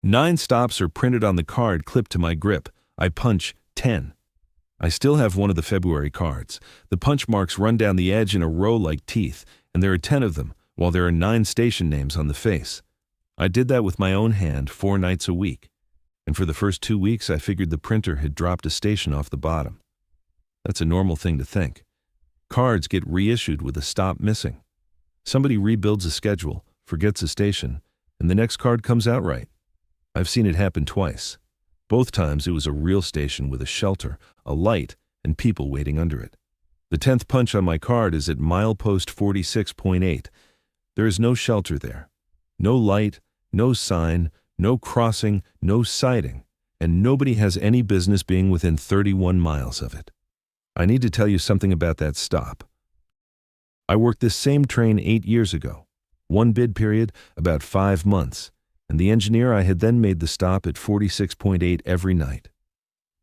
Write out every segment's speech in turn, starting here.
9 stops are printed on the card clipped to my grip. I punch 10. I still have one of the February cards. The punch marks run down the edge in a row like teeth, and there are 10 of them, while there are 9 station names on the face. I did that with my own hand 4 nights a week, and for the first 2 weeks I figured the printer had dropped a station off the bottom. That's a normal thing to think. Cards get reissued with a stop missing. Somebody rebuilds a schedule, forgets a station, and the next card comes out right. I've seen it happen twice. Both times it was a real station with a shelter, a light, and people waiting under it. The 10th punch on my card is at milepost 46.8. There is no shelter there. No light, no sign, no crossing, no siding, and nobody has any business being within 31 miles of it. I need to tell you something about that stop. I worked this same train 8 years ago. One bid period, about 5 months, and the engineer I had then made the stop at 46.8 every night.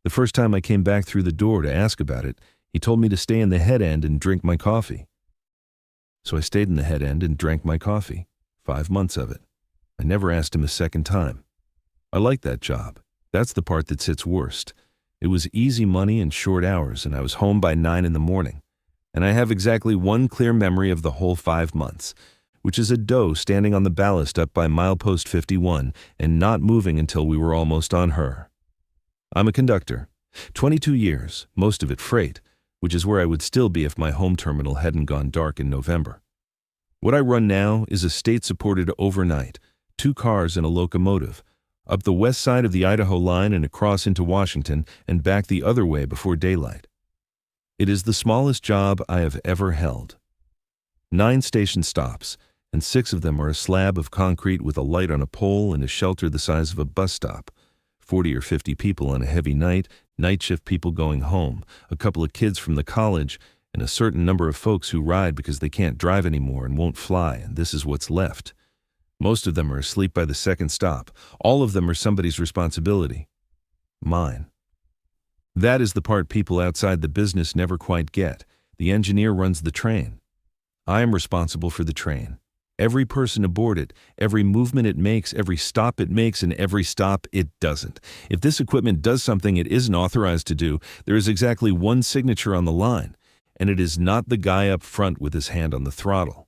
The first time I came back through the door to ask about it, he told me to stay in the head end and drink my coffee. So I stayed in the head end and drank my coffee, 5 months of it. I never asked him a second time. I liked that job. That's the part that sits worst. It was easy money and short hours, and I was home by 9 in the morning. And I have exactly one clear memory of the whole 5 months, which is a doe standing on the ballast up by milepost 51 and not moving until we were almost on her. I'm a conductor. 22 years, most of it freight, which is where I would still be if my home terminal hadn't gone dark in November. What I run now is a state-supported overnight, 2 cars and a locomotive, up the west side of the Idaho line and across into Washington and back the other way before daylight. It is the smallest job I have ever held. 9 station stops, and 6 of them are a slab of concrete with a light on a pole and a shelter the size of a bus stop. 40 or 50 people on a heavy night shift people going home, a couple of kids from the college, and a certain number of folks who ride because they can't drive anymore and won't fly, and this is what's left. Most of them are asleep by the second stop. All of them are somebody's responsibility. Mine. That is the part people outside the business never quite get. The engineer runs the train. I am responsible for the train. Every person aboard it, every movement it makes, every stop it makes, and every stop it doesn't. If this equipment does something it isn't authorized to do, there is exactly one signature on the line, and it is not the guy up front with his hand on the throttle.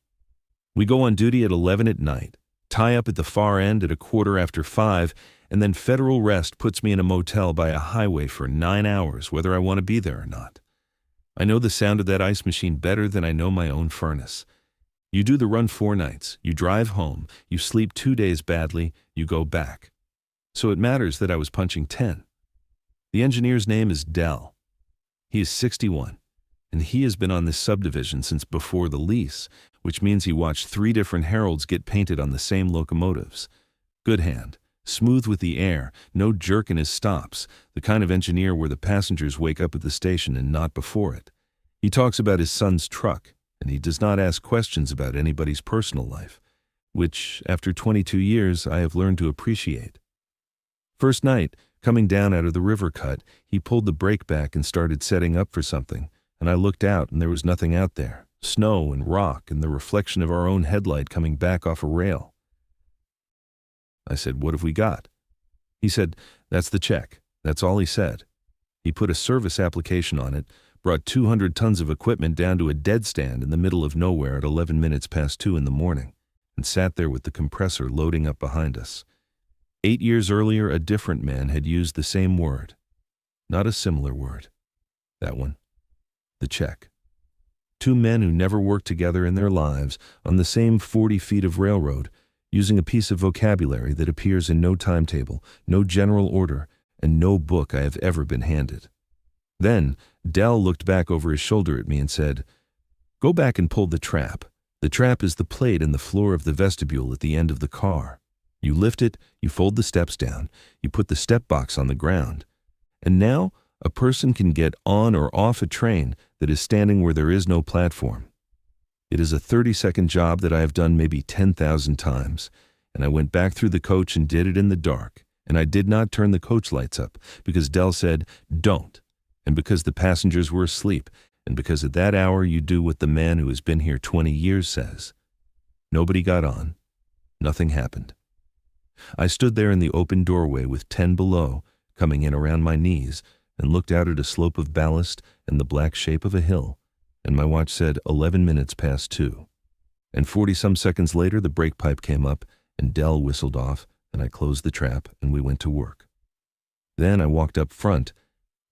We go on duty at 11 at night, tie up at the far end at 5:15, and then federal rest puts me in a motel by a highway for 9 hours, whether I want to be there or not. I know the sound of that ice machine better than I know my own furnace. You do the run 4 nights, you drive home, you sleep 2 days badly, you go back. So it matters that I was punching 10. The engineer's name is Dell. He is 61, and he has been on this subdivision since before the lease, which means he watched 3 different heralds get painted on the same locomotives. Good hand, smooth with the air, no jerk in his stops, the kind of engineer where the passengers wake up at the station and not before it. He talks about his son's truck, and he does not ask questions about anybody's personal life, which, after 22 years, I have learned to appreciate. First night, coming down out of the river cut, he pulled the brake back and started setting up for something, and I looked out and there was nothing out there. Snow and rock and the reflection of our own headlight coming back off a rail. I said, "What have we got?" He said, "That's the check." That's all he said. He put a service application on it, brought 200 tons of equipment down to a dead stand in the middle of nowhere at 11 minutes past 2 in the morning, and sat there with the compressor loading up behind us. 8 years earlier, a different man had used the same word. Not a similar word. That one. The check. 2 men who never worked together in their lives on the same 40 feet of railroad, using a piece of vocabulary that appears in no timetable, no general order, and no book I have ever been handed. Then, Dell looked back over his shoulder at me and said, "Go back and pull the trap. The trap is the plate in the floor of the vestibule at the end of the car. You lift it, you fold the steps down, you put the step box on the ground. And now, a person can get on or off a train that is standing where there is no platform. It is a 30-second job that I have done maybe 10,000 times, and I went back through the coach and did it in the dark, and I did not turn the coach lights up because Dell said, 'Don't,' and because the passengers were asleep, and because at that hour you do what the man who has been here 20 years says. Nobody got on. Nothing happened. I stood there in the open doorway with 10 below, coming in around my knees, and looked out at a slope of ballast and the black shape of a hill, and my watch said 11 minutes past 2. And 40-some seconds later, the brake pipe came up, and Dell whistled off, and I closed the trap, and we went to work. Then I walked up front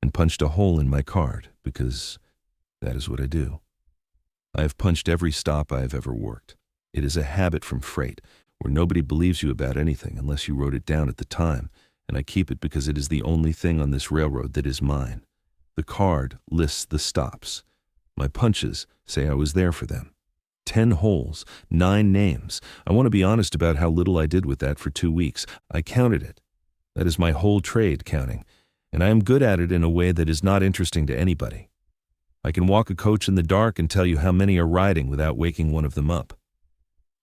and punched a hole in my card, because that is what I do. I have punched every stop I have ever worked. It is a habit from freight, where nobody believes you about anything unless you wrote it down at the time, and I keep it because it is the only thing on this railroad that is mine. The card lists the stops. My punches say I was there for them. 10 holes, 9 names. I want to be honest about how little I did with that for 2 weeks. I counted it. That is my whole trade, counting, and I am good at it in a way that is not interesting to anybody. I can walk a coach in the dark and tell you how many are riding without waking one of them up.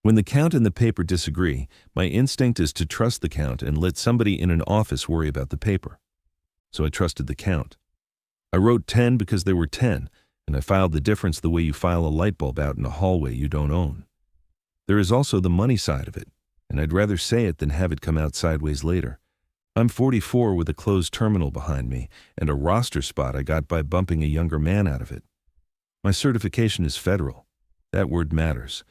When the count and the paper disagree, my instinct is to trust the count and let somebody in an office worry about the paper. So I trusted the count. I wrote 10 because there were 10, and I filed the difference the way you file a light bulb out in a hallway you don't own. There is also the money side of it, and I'd rather say it than have it come out sideways later. I'm 44 with a closed terminal behind me and a roster spot I got by bumping a younger man out of it. My certification is federal. That word matters.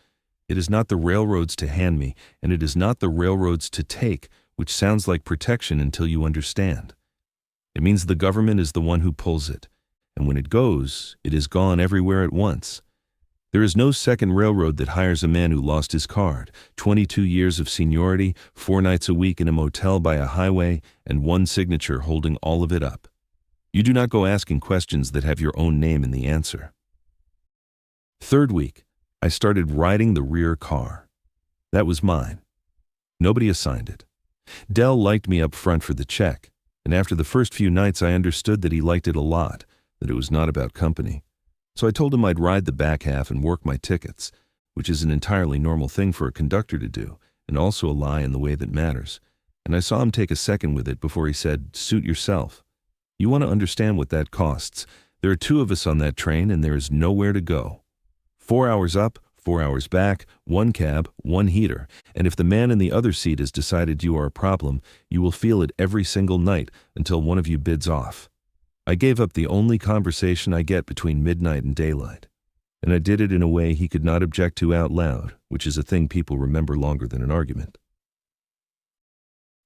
It is not the railroads to hand me, and it is not the railroads to take, which sounds like protection until you understand. It means the government is the one who pulls it, and when it goes, it is gone everywhere at once. There is no second railroad that hires a man who lost his card, 22 years of seniority, 4 nights a week in a motel by a highway, and 1 signature holding all of it up. You do not go asking questions that have your own name in the answer. 3rd week, I started riding the rear car. That was mine. Nobody assigned it. Dell liked me up front for the check, and after the first few nights I understood that he liked it a lot, that it was not about company. So I told him I'd ride the back half and work my tickets, which is an entirely normal thing for a conductor to do, and also a lie in the way that matters. And I saw him take a second with it before he said, "Suit yourself. You want to understand what that costs. There are 2 of us on that train and there is nowhere to go. 4 hours up, 4 hours back, 1 cab, 1 heater, and if the man in the other seat has decided you are a problem, you will feel it every single night until one of you bids off." I gave up the only conversation I get between midnight and daylight, and I did it in a way he could not object to out loud, which is a thing people remember longer than an argument.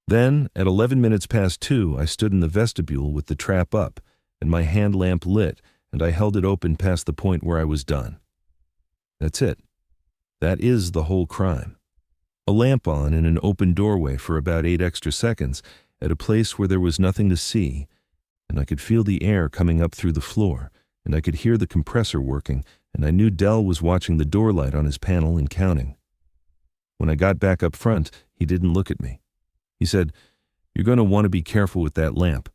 Then, at 11 minutes past 2, I stood in the vestibule with the trap up, and my hand lamp lit, and I held it open past the point where I was done. That's it. That is the whole crime. A lamp on in an open doorway for about 8 extra seconds at a place where there was nothing to see, and I could feel the air coming up through the floor, and I could hear the compressor working, and I knew Dell was watching the door light on his panel and counting. When I got back up front, he didn't look at me. He said, "You're going to want to be careful with that lamp."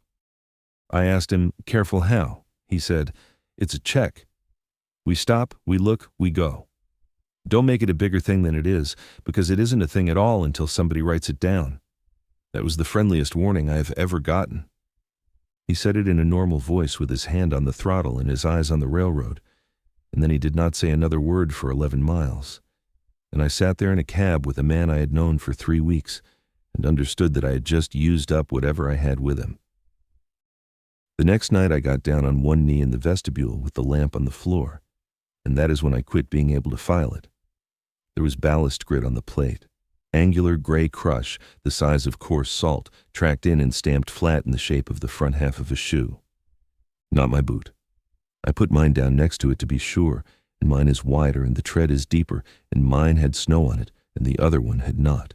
I asked him, "Careful how?" He said, "It's a check. We stop, we look, we go. Don't make it a bigger thing than it is, because it isn't a thing at all until somebody writes it down." That was the friendliest warning I have ever gotten. He said it in a normal voice with his hand on the throttle and his eyes on the railroad, and then he did not say another word for 11 miles. And I sat there in a cab with a man I had known for 3 weeks and understood that I had just used up whatever I had with him. The next night I got down on one knee in the vestibule with the lamp on the floor, and that is when I quit being able to file it. There was ballast grit on the plate. Angular gray crush, the size of coarse salt, tracked in and stamped flat in the shape of the front half of a shoe. Not my boot. I put mine down next to it to be sure, and mine is wider and the tread is deeper, and mine had snow on it, and the other one had not.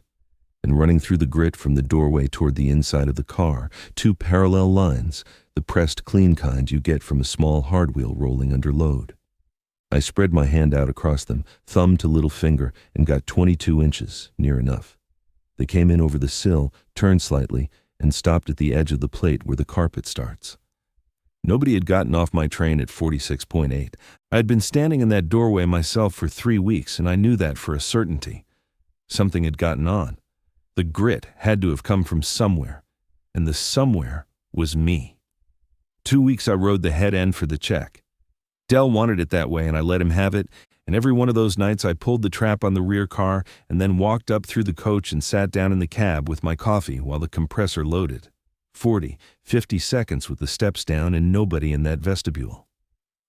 And running through the grit from the doorway toward the inside of the car, 2 parallel lines, the pressed clean kind you get from a small hard wheel rolling under load. I spread my hand out across them, thumb to little finger, and got 22 inches, near enough. They came in over the sill, turned slightly, and stopped at the edge of the plate where the carpet starts. Nobody had gotten off my train at 46.8. I had been standing in that doorway myself for 3 weeks, and I knew that for a certainty. Something had gotten on. The grit had to have come from somewhere, and the somewhere was me. 2 weeks I rode the head end for the check. Dell wanted it that way, and I let him have it, And every one of those nights I pulled the trap on the rear car and then walked up through the coach and sat down in the cab with my coffee while the compressor loaded. 40, 50 seconds with the steps down and nobody in that vestibule.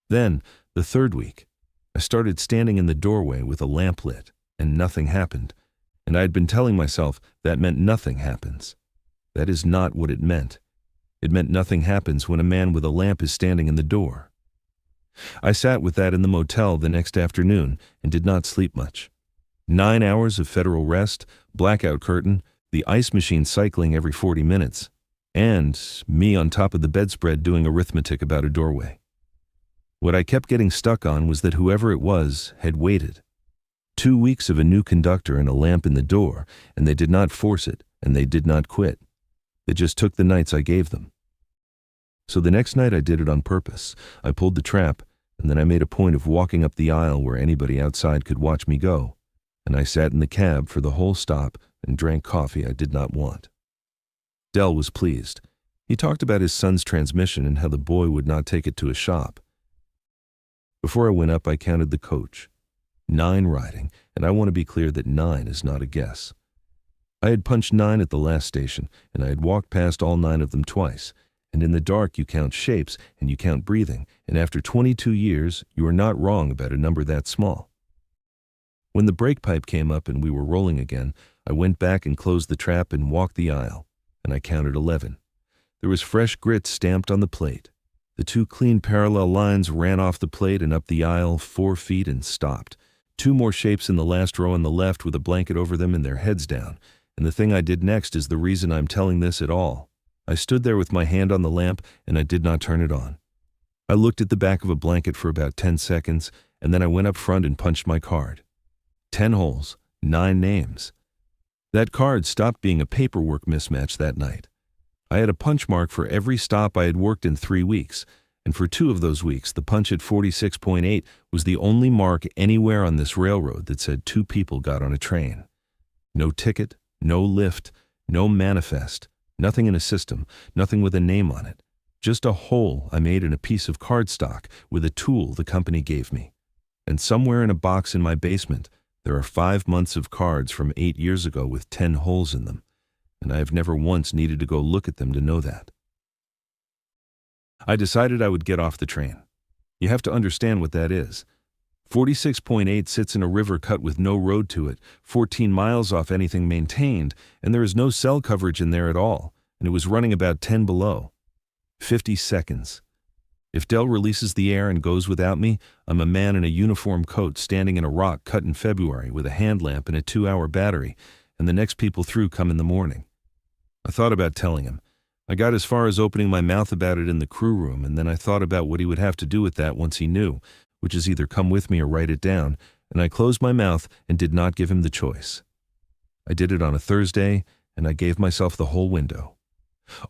Then, the third week, I started standing in the doorway with a lamp lit, and nothing happened. And I had been telling myself that meant nothing happens. That is not what it meant. It meant nothing happens when a man with a lamp is standing in the door. I sat with that in the motel the next afternoon and did not sleep much. 9 hours of federal rest, blackout curtain, the ice machine cycling every 40 minutes, and me on top of the bedspread doing arithmetic about a doorway. What I kept getting stuck on was that whoever it was had waited. 2 weeks of a new conductor and a lamp in the door, and they did not force it, and they did not quit. They just took the nights I gave them. So the next night I did it on purpose. I pulled the trap, and then I made a point of walking up the aisle where anybody outside could watch me go, and I sat in the cab for the whole stop and drank coffee I did not want. Dell was pleased. He talked about his son's transmission and how the boy would not take it to a shop. Before I went up, I counted the coach. 9 riding, and I want to be clear that 9 is not a guess. I had punched 9 at the last station, and I had walked past all 9 of them twice. And in the dark you count shapes, and you count breathing, and after 22 years, you are not wrong about a number that small. When the brake pipe came up and we were rolling again, I went back and closed the trap and walked the aisle, and I counted 11. There was fresh grit stamped on the plate. The 2 clean parallel lines ran off the plate and up the aisle 4 feet and stopped. 2 more shapes in the last row on the left with a blanket over them and their heads down. And the thing I did next is the reason I'm telling this at all. I stood there with my hand on the lamp and I did not turn it on. I looked at the back of a blanket for about 10 seconds and then I went up front and punched my card. 10 holes, 9 names. That card stopped being a paperwork mismatch that night. I had a punch mark for every stop I had worked in 3 weeks, and for 2 of those weeks, the punch at 46.8 was the only mark anywhere on this railroad that said 2 people got on a train. No ticket, no lift, no manifest, nothing in a system, nothing with a name on it. Just a hole I made in a piece of cardstock with a tool the company gave me. And somewhere in a box in my basement, there are 5 months of cards from 8 years ago with 10 holes in them, and I have never once needed to go look at them to know that. I decided I would get off the train. You have to understand what that is. 46.8 sits in a river cut with no road to it, 14 miles off anything maintained, and there is no cell coverage in there at all, and it was running about 10 below. 50 seconds. If Dell releases the air and goes without me, I'm a man in a uniform coat standing in a rock cut in February with a hand lamp and a 2-hour battery, and the next people through come in the morning. I thought about telling him. I got as far as opening my mouth about it in the crew room, and then I thought about what he would have to do with that once he knew, which is either come with me or write it down, and I closed my mouth and did not give him the choice. I did it on a Thursday, and I gave myself the whole window.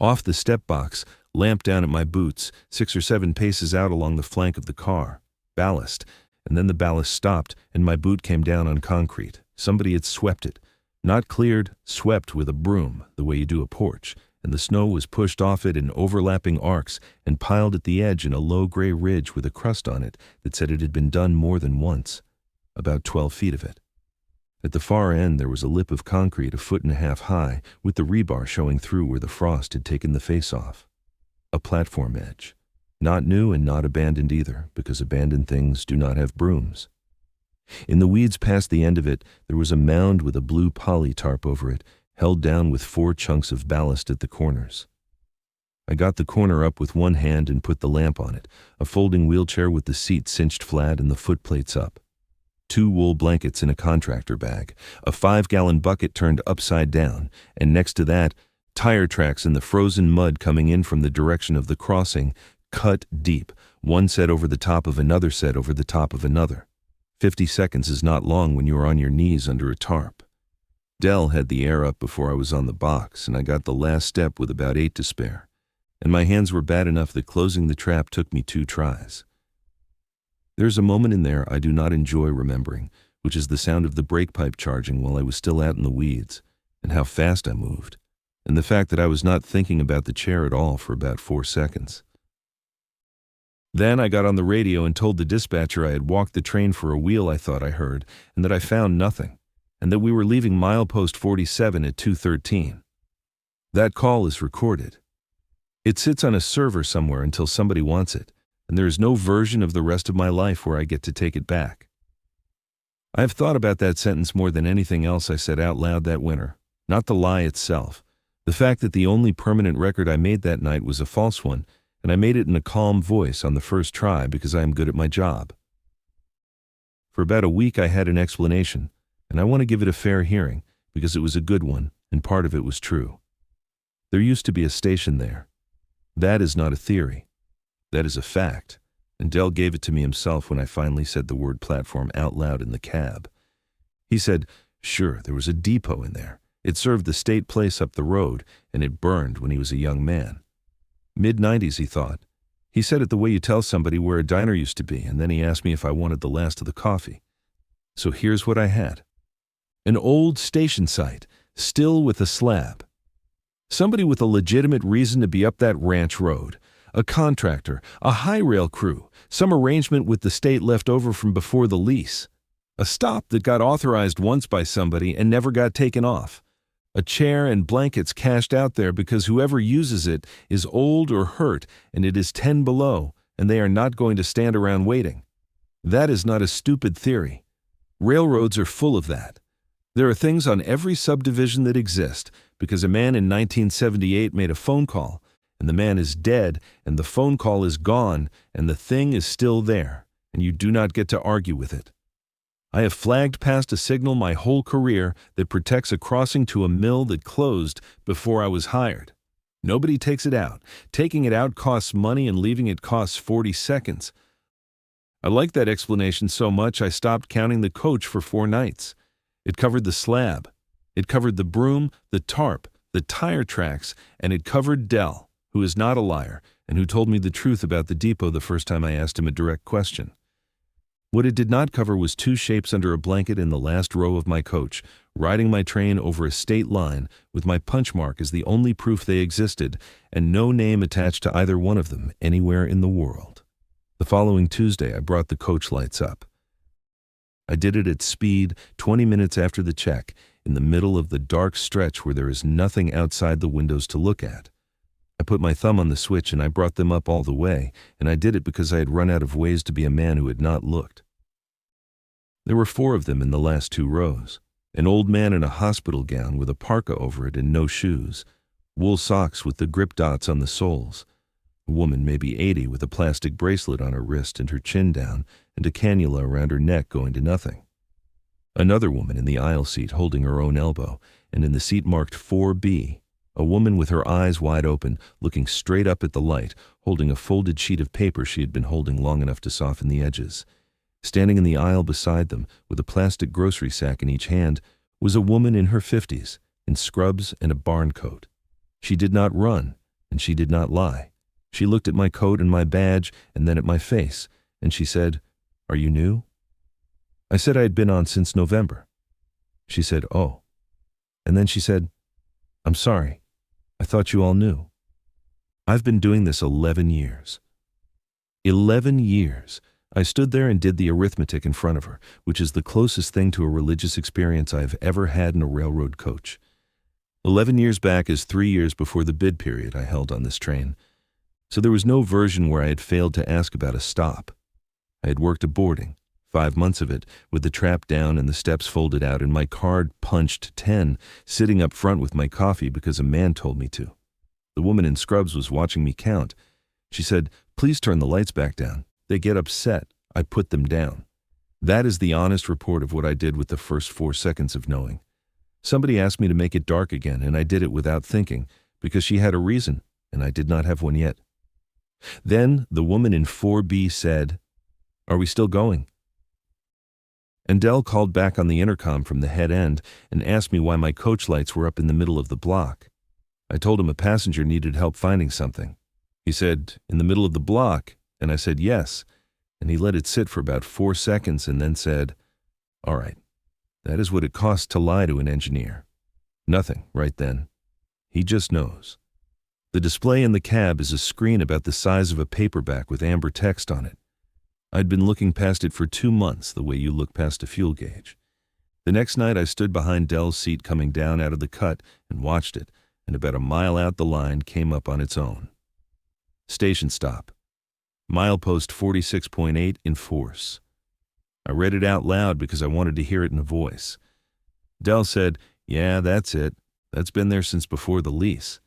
Off the step box, lamp down at my boots, 6 or 7 paces out along the flank of the car. Ballast, and then the ballast stopped, and my boot came down on concrete. Somebody had swept it. Not cleared, swept with a broom, the way you do a porch, and the snow was pushed off it in overlapping arcs and piled at the edge in a low gray ridge with a crust on it that said it had been done more than once, about 12 feet of it. At the far end there was a lip of concrete 1.5 feet high, with the rebar showing through where the frost had taken the face off. A platform edge. Not new and not abandoned either, because abandoned things do not have brooms. In the weeds past the end of it, there was a mound with a blue poly tarp over it, held down with 4 chunks of ballast at the corners. I got the corner up with one hand and put the lamp on it, a folding wheelchair with the seat cinched flat and the footplates up. 2 wool blankets in a contractor bag, a 5-gallon bucket turned upside down, and next to that, tire tracks in the frozen mud coming in from the direction of the crossing, cut deep, one set over the top of another set over the top of another. 50 seconds is not long when you are on your knees under a tarp. Dell had the air up before I was on the box, and I got the last step with about 8 to spare, and my hands were bad enough that closing the trap took me 2 tries. There's a moment in there I do not enjoy remembering, which is the sound of the brake pipe charging while I was still out in the weeds, and how fast I moved, and the fact that I was not thinking about the chair at all for about 4 seconds. Then I got on the radio and told the dispatcher I had walked the train for a wheel I thought I heard, and that I found nothing, and that we were leaving milepost 47 at 2:13. That call is recorded. It sits on a server somewhere until somebody wants it, and there is no version of the rest of my life where I get to take it back. I have thought about that sentence more than anything else I said out loud that winter, not the lie itself, the fact that the only permanent record I made that night was a false one, and I made it in a calm voice on the first try because I am good at my job. For about a week I had an explanation, and I want to give it a fair hearing because it was a good one, and part of it was true. There used to be a station there. That is not a theory. That is a fact, and Dell gave it to me himself when I finally said the word platform out loud in the cab. He said, sure, there was a depot in there. It served the state place up the road, and it burned when he was a young man. Mid-90s, he thought. He said it the way you tell somebody where a diner used to be, and then he asked me if I wanted the last of the coffee. So here's what I had. An old station site, still with a slab. Somebody with a legitimate reason to be up that ranch road. A contractor, a high rail crew, some arrangement with the state left over from before the lease. A stop that got authorized once by somebody and never got taken off. A chair and blankets cached out there because whoever uses it is old or hurt and it is 10 below and they are not going to stand around waiting. That is not a stupid theory. Railroads are full of that. There are things on every subdivision that exist because a man in 1978 made a phone call and the man is dead and the phone call is gone and the thing is still there and you do not get to argue with it. I have flagged past a signal my whole career that protects a crossing to a mill that closed before I was hired. Nobody takes it out. Taking it out costs money and leaving it costs 40 seconds. I liked that explanation so much I stopped counting the coach for 4 nights. It covered the slab. It covered the broom, the tarp, the tire tracks, and it covered Dell, who is not a liar and who told me the truth about the depot the first time I asked him a direct question. What it did not cover was 2 shapes under a blanket in the last row of my coach, riding my train over a state line with my punch mark as the only proof they existed, and no name attached to either one of them anywhere in the world. The following Tuesday, I brought the coach lights up. I did it at speed, 20 minutes after the check, in the middle of the dark stretch where there is nothing outside the windows to look at. I put my thumb on the switch and I brought them up all the way, and I did it because I had run out of ways to be a man who had not looked. There were 4 of them in the last 2 rows. An old man in a hospital gown with a parka over it and no shoes, wool socks with the grip dots on the soles, a woman maybe 80 with a plastic bracelet on her wrist and her chin down and a cannula around her neck going to nothing. Another woman in the aisle seat holding her own elbow, and in the seat marked 4B, a woman with her eyes wide open, looking straight up at the light, holding a folded sheet of paper she had been holding long enough to soften the edges. Standing in the aisle beside them, with a plastic grocery sack in each hand, was a woman in her 50s, in scrubs and a barn coat. She did not run, and she did not lie. She looked at my coat and my badge, and then at my face, and she said, "Are you new?" I said I had been on since November. She said, "Oh." And then she said, "I'm sorry. I thought you all knew. I've been doing this 11 years. 11 years. I stood there and did the arithmetic in front of her, which is the closest thing to a religious experience I have ever had in a railroad coach. 11 years back is 3 years before the bid period I held on this train. So there was no version where I had failed to ask about a stop. I had worked a boarding, 5 months of it, with the trap down and the steps folded out and my card punched 10, sitting up front with my coffee because a man told me to. The woman in scrubs was watching me count. She said, "Please turn the lights back down. They get upset. I put them down." That is the honest report of what I did with the first 4 seconds of knowing. Somebody asked me to make it dark again, and I did it without thinking, because she had a reason, and I did not have one yet. Then the woman in 4B said, "Are we still going?" And Dell called back on the intercom from the head end and asked me why my coach lights were up in the middle of the block. I told him a passenger needed help finding something. He said, "In the middle of the block?" And I said, "Yes." And he let it sit for about 4 seconds and then said, "All right, that is what it costs to lie to an engineer." Nothing, right then. He just knows. The display in the cab is a screen about the size of a paperback with amber text on it. I'd been looking past it for 2 months, the way you look past a fuel gauge. The next night I stood behind Dell's seat coming down out of the cut and watched it, and about a mile out the line came up on its own. Station stop. Milepost 46.8 in force. I read it out loud because I wanted to hear it in a voice. Dell said, "Yeah, that's it. That's been there since before the lease."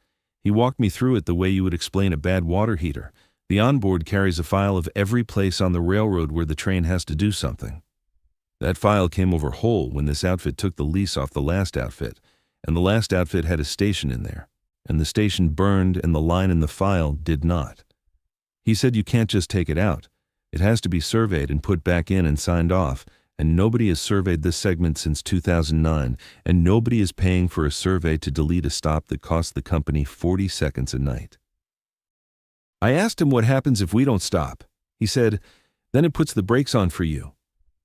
He walked me through it the way you would explain a bad water heater. The onboard carries a file of every place on the railroad where the train has to do something. That file came over whole when this outfit took the lease off the last outfit, and the last outfit had a station in there, and the station burned and the line in the file did not. He said you can't just take it out. It has to be surveyed and put back in and signed off, and nobody has surveyed this segment since 2009, and nobody is paying for a survey to delete a stop that costs the company 40 seconds a night. I asked him what happens if we don't stop. He said, "Then it puts the brakes on for you.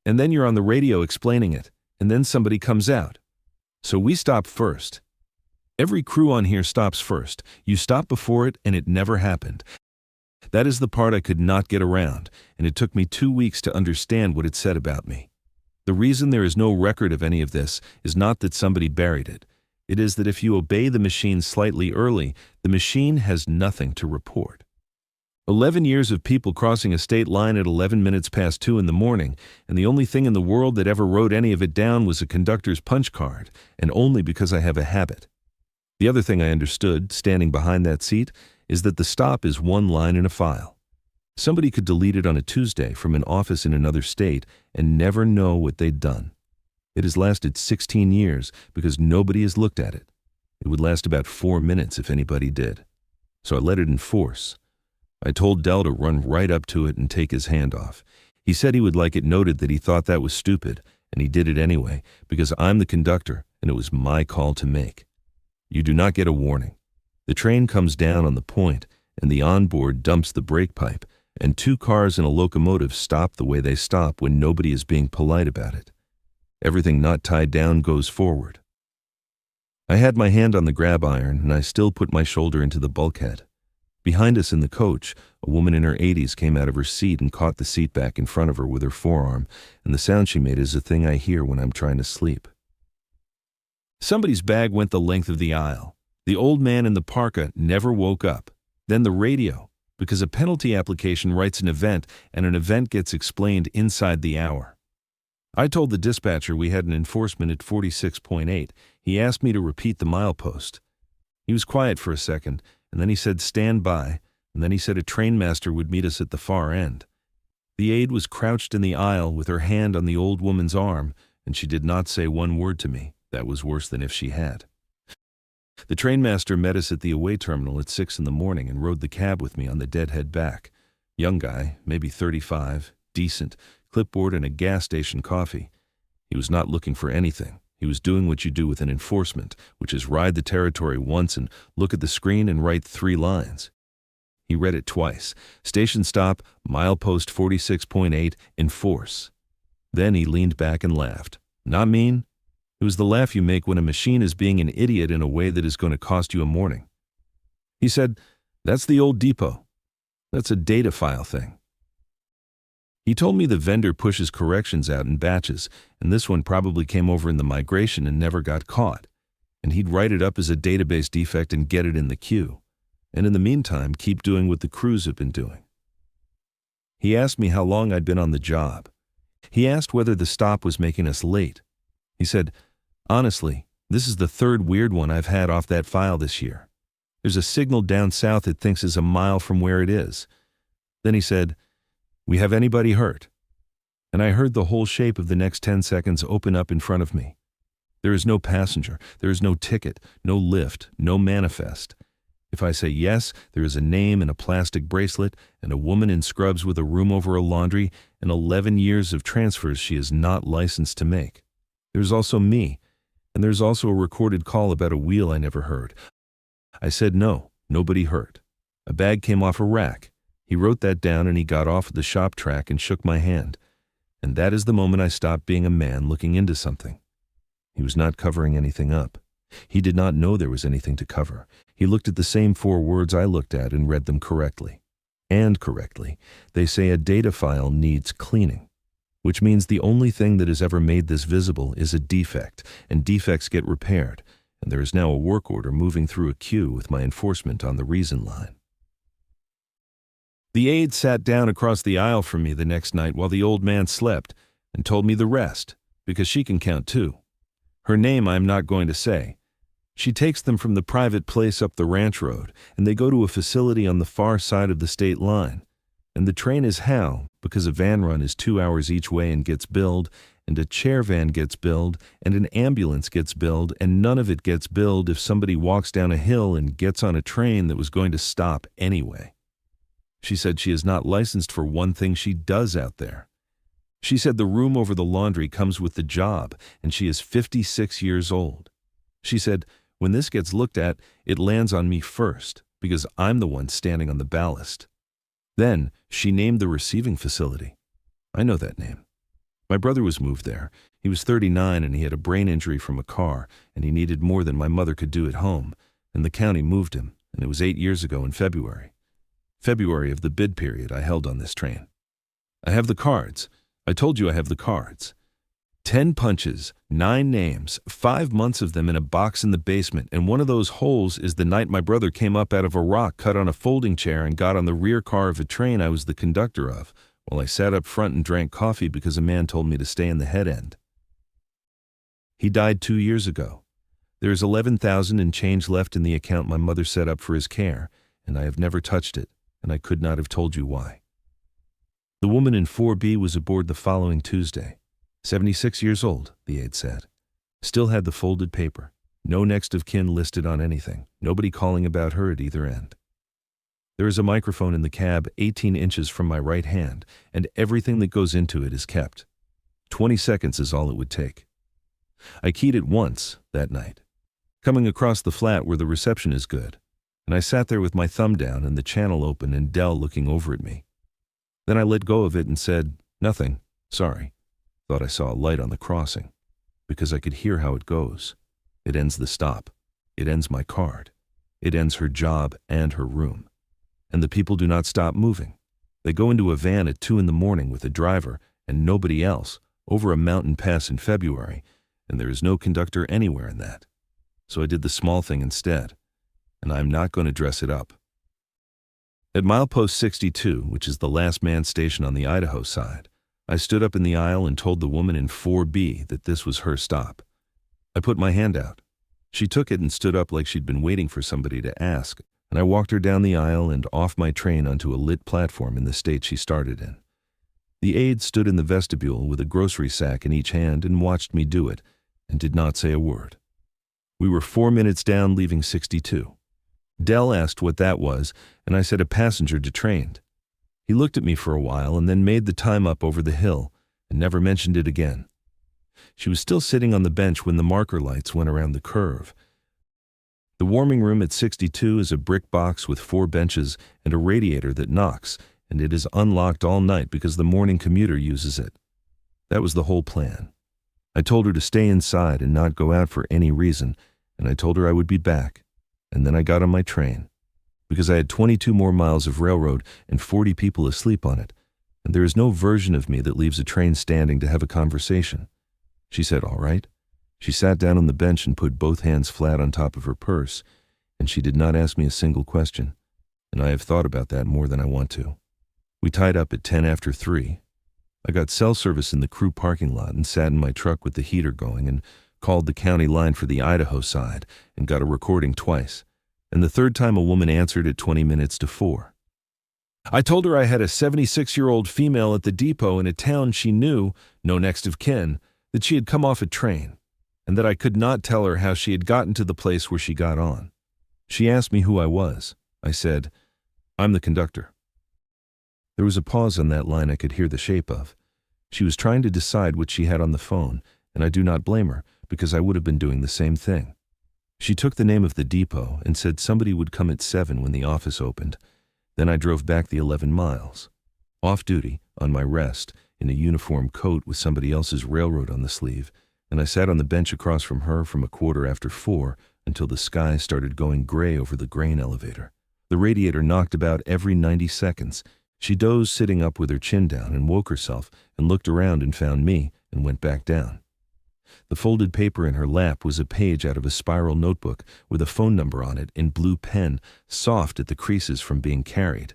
And then you're on the radio explaining it, and then somebody comes out. So we stop first. Every crew on here stops first. You stop before it, and it never happened." That is the part I could not get around, and it took me 2 weeks to understand what it said about me. The reason there is no record of any of this is not that somebody buried it. It is that if you obey the machine slightly early, the machine has nothing to report. 11 years of people crossing a state line at 11 minutes past 2 in the morning, and the only thing in the world that ever wrote any of it down was a conductor's punch card, and only because I have a habit. The other thing I understood, standing behind that seat, is that the stop is one line in a file. Somebody could delete it on a Tuesday from an office in another state and never know what they'd done. It has lasted 16 years because nobody has looked at it. It would last about 4 minutes if anybody did. So I let it enforce. I told Dell to run right up to it and take his hand off. He said he would like it noted that he thought that was stupid, and he did it anyway, because I'm the conductor, and it was my call to make. You do not get a warning. The train comes down on the point, and the onboard dumps the brake pipe, and 2 cars and a locomotive stop the way they stop when nobody is being polite about it. Everything not tied down goes forward. I had my hand on the grab iron, and I still put my shoulder into the bulkhead. Behind us in the coach, a woman in her 80s came out of her seat and caught the seat back in front of her with her forearm, and the sound she made is a thing I hear when I'm trying to sleep. Somebody's bag went the length of the aisle. The old man in the parka never woke up. Then the radio, because a penalty application writes an event, and an event gets explained inside the hour. I told the dispatcher we had an enforcement at 46.8. He asked me to repeat the milepost. He was quiet for a second, and then he said, "Stand by," and then he said a trainmaster would meet us at the far end. The aide was crouched in the aisle with her hand on the old woman's arm, and she did not say one word to me. That was worse than if she had. The trainmaster met us at the away terminal at 6 in the morning and rode the cab with me on the deadhead back. Young guy, maybe 35, decent, clipboard and a gas station coffee. He was not looking for anything. He was doing what you do with an enforcement, which is ride the territory once and look at the screen and write 3 lines. He read it twice. Station stop, milepost 46.8, enforce. Then he leaned back and laughed. Not mean. It was the laugh you make when a machine is being an idiot in a way that is going to cost you a morning. He said, "That's the old depot. That's a data file thing." He told me the vendor pushes corrections out in batches, and this one probably came over in the migration and never got caught, and he'd write it up as a database defect and get it in the queue, and in the meantime keep doing what the crews have been doing. He asked me how long I'd been on the job. He asked whether the stop was making us late. He said, "Honestly, this is the 3rd weird one I've had off that file this year. There's a signal down south it thinks is a mile from where it is." Then he said, "We have anybody hurt?" And I heard the whole shape of the next 10 seconds open up in front of me. There is no passenger, there is no ticket, no lift, no manifest. If I say yes, there is a name and a plastic bracelet, and a woman in scrubs with a room over a laundry, and 11 years of transfers she is not licensed to make. There's also me, and there's also a recorded call about a wheel I never heard. I said no, nobody hurt. A bag came off a rack. He wrote that down and he got off at the shop track and shook my hand. And that is the moment I stopped being a man looking into something. He was not covering anything up. He did not know there was anything to cover. He looked at the same 4 words I looked at and read them correctly. And correctly. They say a data file needs cleaning, which means the only thing that has ever made this visible is a defect, and defects get repaired, and there is now a work order moving through a queue with my enforcement on the reason line. The aide sat down across the aisle from me the next night while the old man slept and told me the rest, because she can count too. Her name I am not going to say. She takes them from the private place up the ranch road, and they go to a facility on the far side of the state line. And the train is how, because a van run is 2 hours each way and gets billed, and a chair van gets billed, and an ambulance gets billed, and none of it gets billed if somebody walks down a hill and gets on a train that was going to stop anyway. She said she is not licensed for one thing she does out there. She said the room over the laundry comes with the job, and she is 56 years old. She said, when this gets looked at, it lands on me first, because I'm the one standing on the ballast. Then, she named the receiving facility. I know that name. My brother was moved there. He was 39 and he had a brain injury from a car, and he needed more than my mother could do at home, and the county moved him, and it was 8 years ago in February. February of the bid period I held on this train. I have the cards. I told you I have the cards. 10 punches, 9 names, 5 months of them in a box in the basement, and one of those holes is the night my brother came up out of a rock cut on a folding chair and got on the rear car of a train I was the conductor of, while I sat up front and drank coffee because a man told me to stay in the head end. He died 2 years ago. There is $11,000 and change left in the account my mother set up for his care, and I have never touched it, and I could not have told you why. The woman in 4B was aboard the following Tuesday. 76 years old, the aide said. Still had the folded paper. No next of kin listed on anything. Nobody calling about her at either end. There is a microphone in the cab 18 inches from my right hand, and everything that goes into it is kept. 20 seconds is all it would take. I keyed it once that night, coming across the flat where the reception is good, and I sat there with my thumb down and the channel open and Dell looking over at me. Then I let go of it and said, "Nothing, sorry." Thought I saw a light on the crossing, because I could hear how it goes. It ends the stop. It ends my card. It ends her job and her room. And the people do not stop moving. They go into a van at 2 a.m. with a driver and nobody else over a mountain pass in February, and there is no conductor anywhere in that. So I did the small thing instead, and I am not going to dress it up. At milepost 62, which is the last manned station on the Idaho side, I stood up in the aisle and told the woman in 4B that this was her stop. I put my hand out. She took it and stood up like she'd been waiting for somebody to ask, and I walked her down the aisle and off my train onto a lit platform in the state she started in. The aide stood in the vestibule with a grocery sack in each hand and watched me do it, and did not say a word. We were 4 minutes down leaving 62. Dell asked what that was, and I said a passenger detrained. He looked at me for a while and then made the time up over the hill and never mentioned it again. She was still sitting on the bench when the marker lights went around the curve. The warming room at 62 is a brick box with 4 benches and a radiator that knocks, and it is unlocked all night because the morning commuter uses it. That was the whole plan. I told her to stay inside and not go out for any reason, and I told her I would be back, and then I got on my train, because I had 22 more miles of railroad and 40 people asleep on it, and there is no version of me that leaves a train standing to have a conversation. She said, all right. She sat down on the bench and put both hands flat on top of her purse, and she did not ask me a single question, and I have thought about that more than I want to. We tied up at 10 after 3. I got cell service in the crew parking lot and sat in my truck with the heater going and called the county line for the Idaho side and got a recording twice, and the third time a woman answered at 20 minutes to 4. I told her I had a 76-year-old female at the depot in a town she knew, no next of kin, that she had come off a train, and that I could not tell her how she had gotten to the place where she got on. She asked me who I was. I said, I'm the conductor. There was a pause on that line I could hear the shape of. She was trying to decide what she had on the phone, and I do not blame her, because I would have been doing the same thing. She took the name of the depot and said somebody would come at 7 when the office opened. Then I drove back the 11 miles. Off duty, on my rest, in a uniform coat with somebody else's railroad on the sleeve, and I sat on the bench across from her from 4:15 until the sky started going gray over the grain elevator. The radiator knocked about every 90 seconds. She dozed sitting up with her chin down and woke herself and looked around and found me and went back down. The folded paper in her lap was a page out of a spiral notebook with a phone number on it in blue pen, soft at the creases from being carried.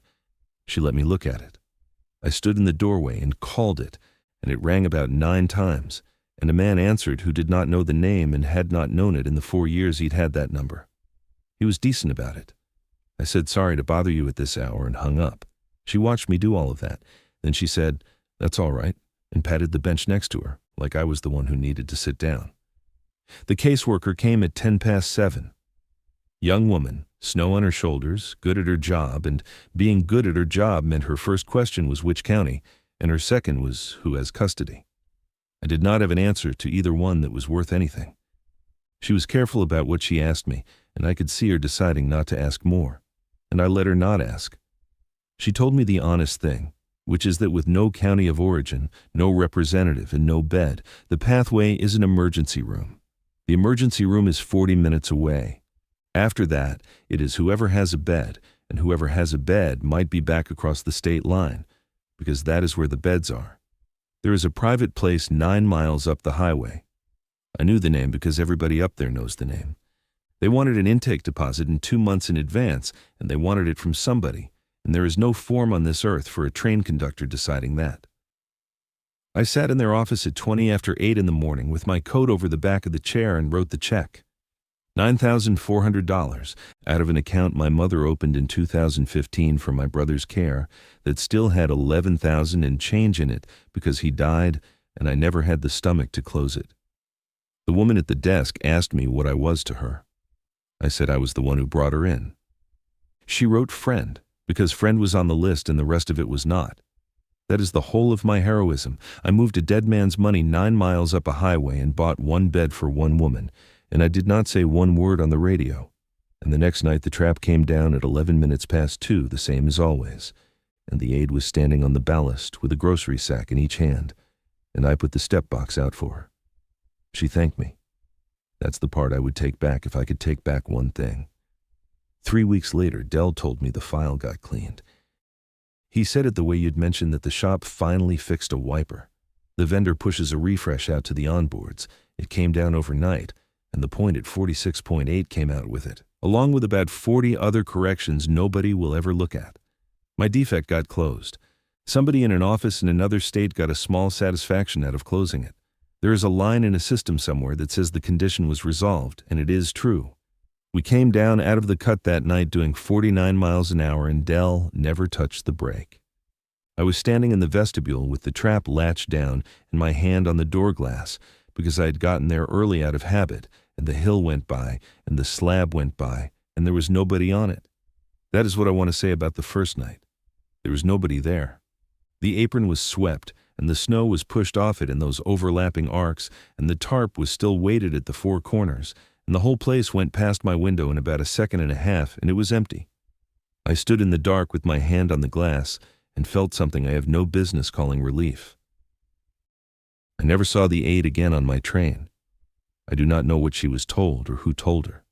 She let me look at it. I stood in the doorway and called it, and it rang about 9 times, and a man answered who did not know the name and had not known it in the 4 years he'd had that number. He was decent about it. I said sorry to bother you at this hour and hung up. She watched me do all of that. Then she said, "That's all right," and patted the bench next to her, like I was the one who needed to sit down. The caseworker came at 7:10. Young woman, snow on her shoulders, good at her job, and being good at her job meant her first question was which county, and her second was who has custody. I did not have an answer to either one that was worth anything. She was careful about what she asked me, and I could see her deciding not to ask more, and I let her not ask. She told me the honest thing, which is that with no county of origin, no representative, and no bed, the pathway is an emergency room. The emergency room is 40 minutes away. After that, it is whoever has a bed, and whoever has a bed might be back across the state line, because that is where the beds are. There is a private place 9 miles up the highway. I knew the name because everybody up there knows the name. They wanted an intake deposit in 2 months in advance, and they wanted it from somebody, and there is no form on this earth for a train conductor deciding that. I sat in their office at 8:20 in the morning with my coat over the back of the chair and wrote the check. $9,400 out of an account my mother opened in 2015 for my brother's care that still had $11,000 and change in it because he died and I never had the stomach to close it. The woman at the desk asked me what I was to her. I said I was the one who brought her in. She wrote friend because friend was on the list and the rest of it was not. That is the whole of my heroism. I moved a dead man's money 9 miles up a highway and bought 1 bed for 1 woman, and I did not say 1 word on the radio. And the next night the trap came down at 2:11, the same as always, and the aide was standing on the ballast with a grocery sack in each hand, and I put the step box out for her. She thanked me. That's the part I would take back if I could take back one thing. 3 weeks later, Dell told me the file got cleaned. He said it the way you'd mentioned that the shop finally fixed a wiper. The vendor pushes a refresh out to the onboards. It came down overnight, and the point at 46.8 came out with it, along with about 40 other corrections nobody will ever look at. My defect got closed. Somebody in an office in another state got a small satisfaction out of closing it. There is a line in a system somewhere that says the condition was resolved, and it is true. We came down out of the cut that night doing 49 miles an hour, and Dell never touched the brake. I was standing in the vestibule with the trap latched down and my hand on the door glass because I had gotten there early out of habit, and the hill went by, and the slab went by, and there was nobody on it. That is what I want to say about the first night. There was nobody there. The apron was swept, and the snow was pushed off it in those overlapping arcs, and the tarp was still weighted at the 4 corners, and the whole place went past my window in about 1.5 seconds, and it was empty. I stood in the dark with my hand on the glass and felt something I have no business calling relief. I never saw the aide again on my train. I do not know what she was told or who told her.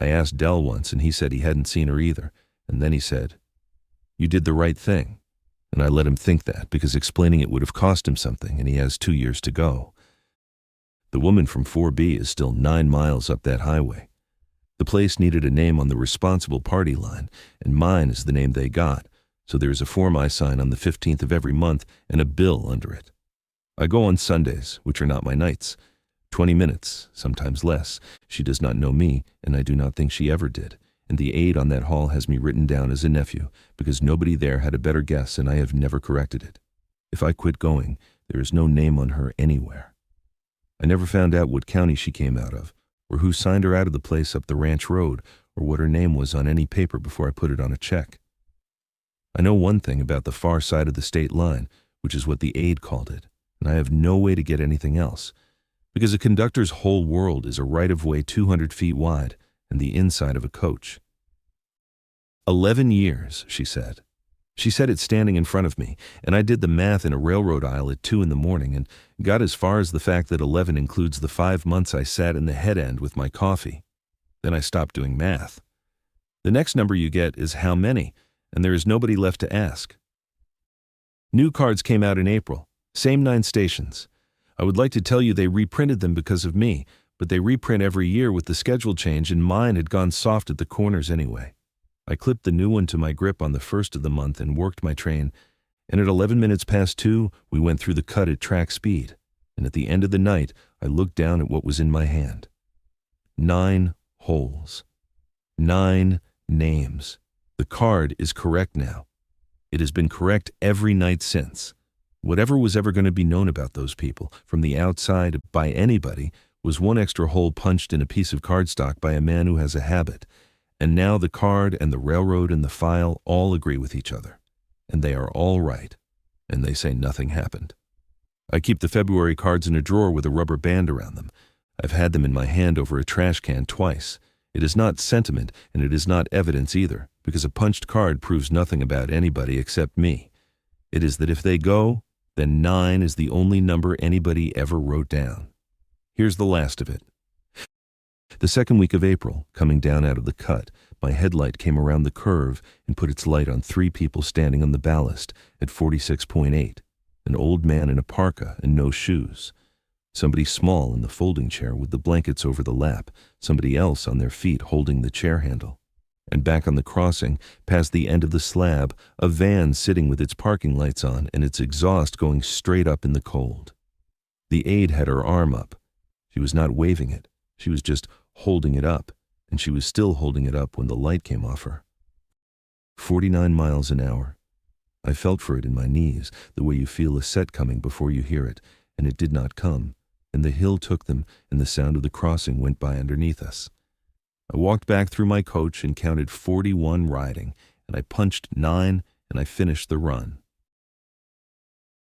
I asked Dell once, and he said he hadn't seen her either, and then he said, "You did the right thing." And I let him think that, because explaining it would have cost him something, and he has 2 years to go. The woman from 4B is still 9 miles up that highway. The place needed a name on the responsible party line, and mine is the name they got, so there is a form I sign on the 15th of every month and a bill under it. I go on Sundays, which are not my nights. 20 minutes, sometimes less. She does not know me, and I do not think she ever did. And the aide on that hall has me written down as a nephew, because nobody there had a better guess, and I have never corrected it. If I quit going, there is no name on her anywhere. I never found out what county she came out of, or who signed her out of the place up the ranch road, or what her name was on any paper before I put it on a check. I know one thing about the far side of the state line, which is what the aide called it, and I have no way to get anything else, because a conductor's whole world is a right-of-way 200 feet wide and the inside of a coach. 11 years, she said. She said it standing in front of me, and I did the math in a railroad aisle at 2 in the morning and got as far as the fact that 11 includes the 5 months I sat in the head end with my coffee. Then I stopped doing math. The next number you get is how many, and there is nobody left to ask. New cards came out in April. Same 9 stations. I would like to tell you they reprinted them because of me, but they reprint every year with the schedule change, and mine had gone soft at the corners anyway. I clipped the new one to my grip on the 1st of the month and worked my train, and at 11 minutes past 2, we went through the cut at track speed, and at the end of the night, I looked down at what was in my hand. 9 holes. 9 names. The card is correct now. It has been correct every night since. Whatever was ever going to be known about those people, from the outside, by anybody, was one extra hole punched in a piece of cardstock by a man who has a habit. And now the card and the railroad and the file all agree with each other. And they are all right. And they say nothing happened. I keep the February cards in a drawer with a rubber band around them. I've had them in my hand over a trash can twice. It is not sentiment, and it is not evidence either, because a punched card proves nothing about anybody except me. It is that if they go, then 9 is the only number anybody ever wrote down. Here's the last of it. The second week of April, coming down out of the cut, my headlight came around the curve and put its light on 3 people standing on the ballast at 46.8, an old man in a parka and no shoes, somebody small in the folding chair with the blankets over the lap, somebody else on their feet holding the chair handle, and back on the crossing, past the end of the slab, a van sitting with its parking lights on and its exhaust going straight up in the cold. The aide had her arm up. She was not waving it. She was just holding it up, and she was still holding it up when the light came off her. 49 miles an hour. I felt for it in my knees, the way you feel a set coming before you hear it, and it did not come, and the hill took them, and the sound of the crossing went by underneath us. I walked back through my coach and counted 41 riding, and I punched 9, and I finished the run.